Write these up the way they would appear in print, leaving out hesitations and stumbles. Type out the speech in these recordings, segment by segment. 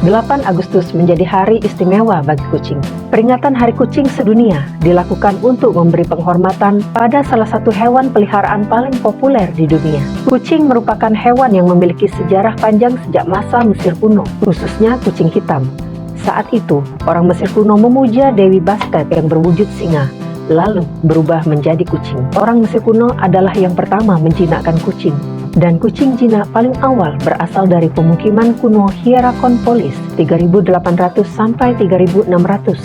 8 Agustus menjadi hari istimewa bagi kucing. Peringatan Hari Kucing Sedunia dilakukan untuk memberi penghormatan pada salah satu hewan peliharaan paling populer di dunia. Kucing merupakan hewan yang memiliki sejarah panjang sejak masa Mesir kuno, khususnya kucing hitam. Saat itu, orang Mesir kuno memuja Dewi Bastet yang berwujud singa, lalu berubah menjadi kucing. Orang Mesir kuno adalah yang pertama menjinakkan kucing. Dan kucing jinak paling awal berasal dari pemukiman kuno Hierakonpolis 3800 sampai 3600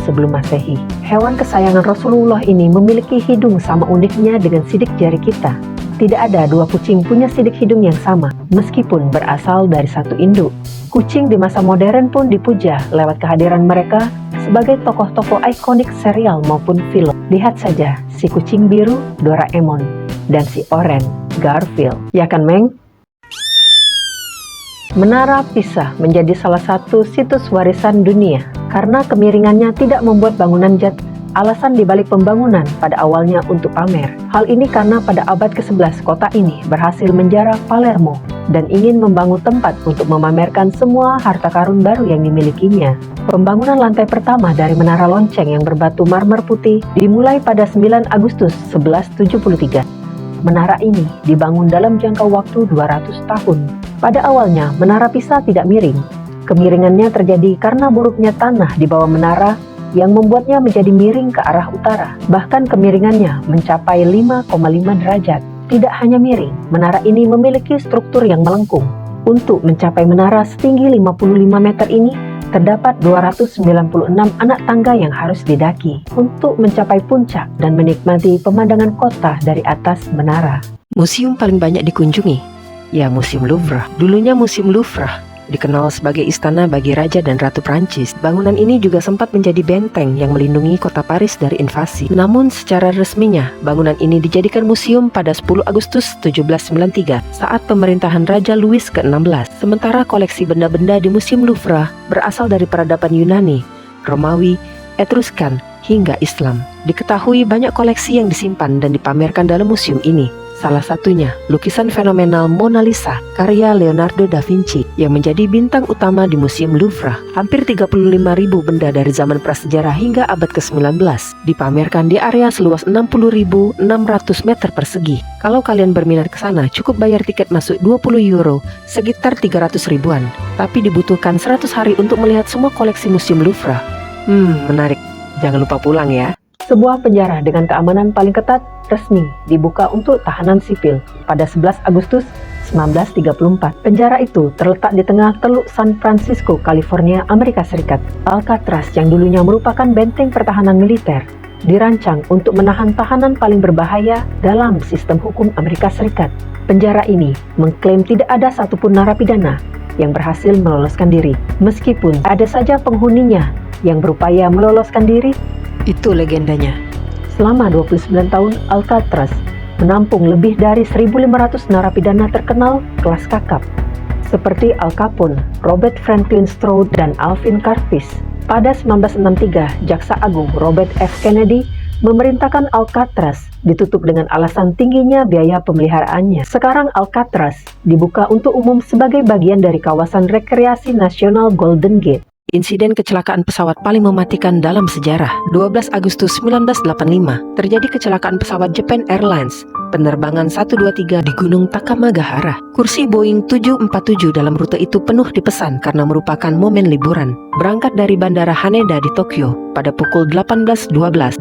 sebelum Masehi. Hewan kesayangan Rasulullah ini memiliki hidung sama uniknya dengan sidik jari kita. Tidak ada dua kucing punya sidik hidung yang sama, meskipun berasal dari satu induk. Kucing di masa modern pun dipuja lewat kehadiran mereka sebagai tokoh-tokoh ikonik serial maupun film. Lihat saja si kucing biru Doraemon dan si oranye Garfield. Ya kan, Meng? Menara Pisa menjadi salah satu situs warisan dunia karena kemiringannya tidak membuat bangunan jatuh. Alasan dibalik pembangunan pada awalnya untuk pamer. Hal ini karena pada abad ke-11 kota ini berhasil menjarah Palermo dan ingin membangun tempat untuk memamerkan semua harta karun baru yang dimilikinya. Pembangunan lantai pertama dari Menara Lonceng yang berbatu marmer putih dimulai pada 9 Agustus 1173. Menara ini dibangun dalam jangka waktu 200 tahun. Pada awalnya, Menara Pisa tidak miring. Kemiringannya terjadi karena buruknya tanah di bawah menara yang membuatnya menjadi miring ke arah utara. Bahkan kemiringannya mencapai 5,5 derajat. Tidak hanya miring, menara ini memiliki struktur yang melengkung. Untuk mencapai menara setinggi 55 meter ini, terdapat 296 anak tangga yang harus didaki untuk mencapai puncak dan menikmati pemandangan kota dari atas menara. Museum paling banyak dikunjungi? Ya, Museum Louvre. Dulunya Museum Louvre dikenal sebagai istana bagi raja dan ratu Prancis. Bangunan ini juga sempat menjadi benteng yang melindungi kota Paris dari invasi. Namun secara resminya, bangunan ini dijadikan museum pada 10 Agustus 1793 saat pemerintahan Raja Louis ke-16. Sementara koleksi benda-benda di Museum Louvre berasal dari peradaban Yunani, Romawi, Etruskan, hingga Islam. Diketahui banyak koleksi yang disimpan dan dipamerkan dalam museum ini. Salah satunya, lukisan fenomenal Mona Lisa, karya Leonardo da Vinci, yang menjadi bintang utama di Museum Louvre. Hampir 35.000 benda dari zaman prasejarah hingga abad ke-19 dipamerkan di area seluas 60.600 meter persegi. Kalau kalian berminat ke sana, cukup bayar tiket masuk 20 euro, sekitar 300 ribuan. Tapi dibutuhkan 100 hari untuk melihat semua koleksi Museum Louvre. Menarik. Jangan lupa pulang ya. Sebuah penjara dengan keamanan paling ketat resmi dibuka untuk tahanan sipil pada 11 Agustus 1934. Penjara itu terletak di tengah Teluk San Francisco, California, Amerika Serikat. Alcatraz yang dulunya merupakan benteng pertahanan militer dirancang untuk menahan tahanan paling berbahaya dalam sistem hukum Amerika Serikat. Penjara ini mengklaim tidak ada satupun narapidana yang berhasil meloloskan diri, meskipun ada saja penghuninya yang berupaya meloloskan diri. Itu legendanya. Selama 29 tahun, Alcatraz menampung lebih dari 1.500 narapidana terkenal kelas kakap, seperti Al Capone, Robert Franklin Stroud, dan Alvin Karpis. Pada 1963, Jaksa Agung Robert F. Kennedy memerintahkan Alcatraz ditutup dengan alasan tingginya biaya pemeliharaannya. Sekarang Alcatraz dibuka untuk umum sebagai bagian dari kawasan rekreasi nasional Golden Gate. Insiden kecelakaan pesawat paling mematikan dalam sejarah. 12 Agustus 1985, terjadi kecelakaan pesawat Japan Airlines, penerbangan 123 di Gunung Takamagahara. Kursi Boeing 747 dalam rute itu penuh dipesan karena merupakan momen liburan. Berangkat dari Bandara Haneda di Tokyo pada pukul 18.12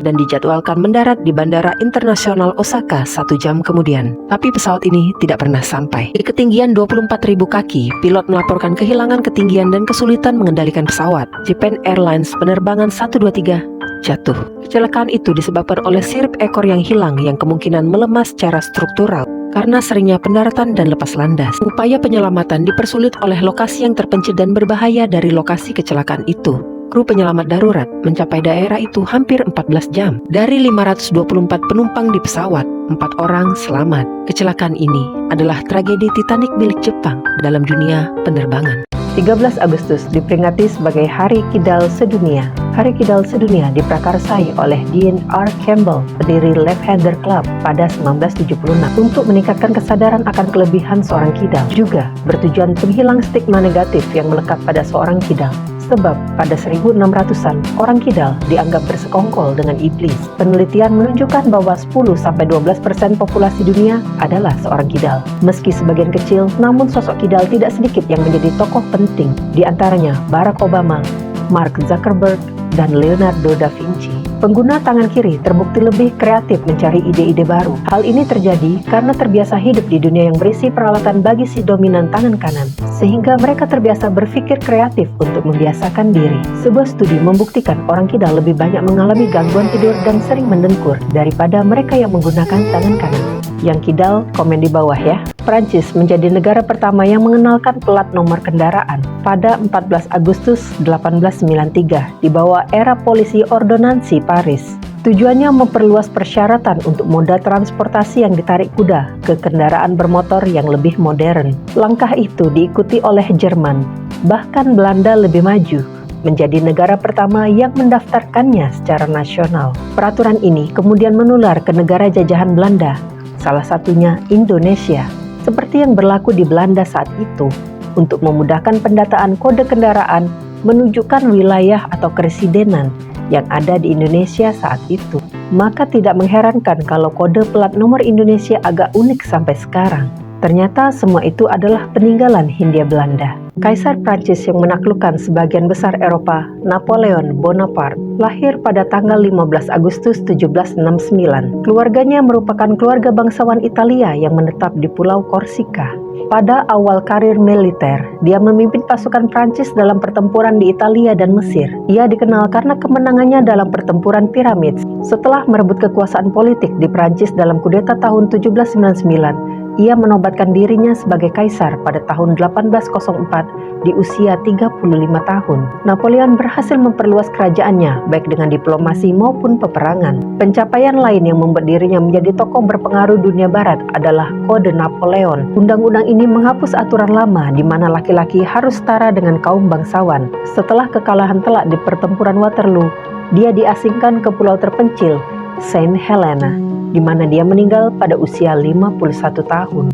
dan dijadwalkan mendarat di Bandara Internasional Osaka 1 jam kemudian. Tapi pesawat ini tidak pernah sampai. Di ketinggian 24.000 kaki, pilot melaporkan kehilangan ketinggian dan kesulitan mengendalikan pesawat. Japan Airlines penerbangan 123 jatuh. Kecelakaan itu disebabkan oleh sirip ekor yang hilang yang kemungkinan melemah secara struktural karena seringnya pendaratan dan lepas landas. Upaya penyelamatan dipersulit oleh lokasi yang terpencil dan berbahaya dari lokasi kecelakaan itu. Kru penyelamat darurat mencapai daerah itu hampir 14 jam. Dari 524 penumpang di pesawat, 4 orang selamat. Kecelakaan ini adalah tragedi Titanic milik Jepang dalam dunia penerbangan. 13 Agustus diperingati sebagai Hari Kidal Sedunia. Hari Kidal Sedunia diprakarsai oleh Dean R. Campbell, pendiri Left-Hander Club pada 1976 untuk meningkatkan kesadaran akan kelebihan seorang kidal, juga bertujuan penghilang stigma negatif yang melekat pada seorang kidal. Sebab pada 1600-an, orang kidal dianggap bersekongkol dengan iblis. Penelitian menunjukkan bahwa 10-12% populasi dunia adalah seorang kidal. Meski sebagian kecil, namun sosok kidal tidak sedikit yang menjadi tokoh penting. Di antaranya Barack Obama, Mark Zuckerberg, dan Leonardo da Vinci. Pengguna tangan kiri terbukti lebih kreatif mencari ide-ide baru. Hal ini terjadi karena terbiasa hidup di dunia yang berisi peralatan bagi si dominan tangan kanan, sehingga mereka terbiasa berpikir kreatif untuk membiasakan diri. Sebuah studi membuktikan orang kidal lebih banyak mengalami gangguan tidur dan sering mendengkur daripada mereka yang menggunakan tangan kanan. Yang kidal, komen di bawah ya. Prancis menjadi negara pertama yang mengenalkan plat nomor kendaraan pada 14 Agustus 1893 di bawah era polisi ordonansi Paris. Tujuannya memperluas persyaratan untuk moda transportasi yang ditarik kuda ke kendaraan bermotor yang lebih modern. Langkah itu diikuti oleh Jerman, bahkan Belanda lebih maju, menjadi negara pertama yang mendaftarkannya secara nasional. Peraturan ini kemudian menular ke negara jajahan Belanda, salah satunya Indonesia. Seperti yang berlaku di Belanda saat itu, untuk memudahkan pendataan kode kendaraan menunjukkan wilayah atau keresidenan yang ada di Indonesia saat itu. Maka tidak mengherankan kalau kode plat nomor Indonesia agak unik sampai sekarang. Ternyata semua itu adalah peninggalan Hindia Belanda. Kaisar Prancis yang menaklukkan sebagian besar Eropa, Napoleon Bonaparte, lahir pada tanggal 15 Agustus 1769. Keluarganya merupakan keluarga bangsawan Italia yang menetap di Pulau Korsika. Pada awal karir militer, dia memimpin pasukan Prancis dalam pertempuran di Italia dan Mesir. Ia dikenal karena kemenangannya dalam pertempuran Piramid. Setelah merebut kekuasaan politik di Prancis dalam kudeta tahun 1799, ia menobatkan dirinya sebagai kaisar pada tahun 1804 di usia 35 tahun. Napoleon berhasil memperluas kerajaannya baik dengan diplomasi maupun peperangan. Pencapaian lain yang membuat dirinya menjadi tokoh berpengaruh dunia barat adalah Kode Napoleon. Undang-undang ini menghapus aturan lama di mana laki-laki harus setara dengan kaum bangsawan. Setelah kekalahan telak di pertempuran Waterloo, dia diasingkan ke pulau terpencil Saint Helena, di mana dia meninggal pada usia 51 tahun.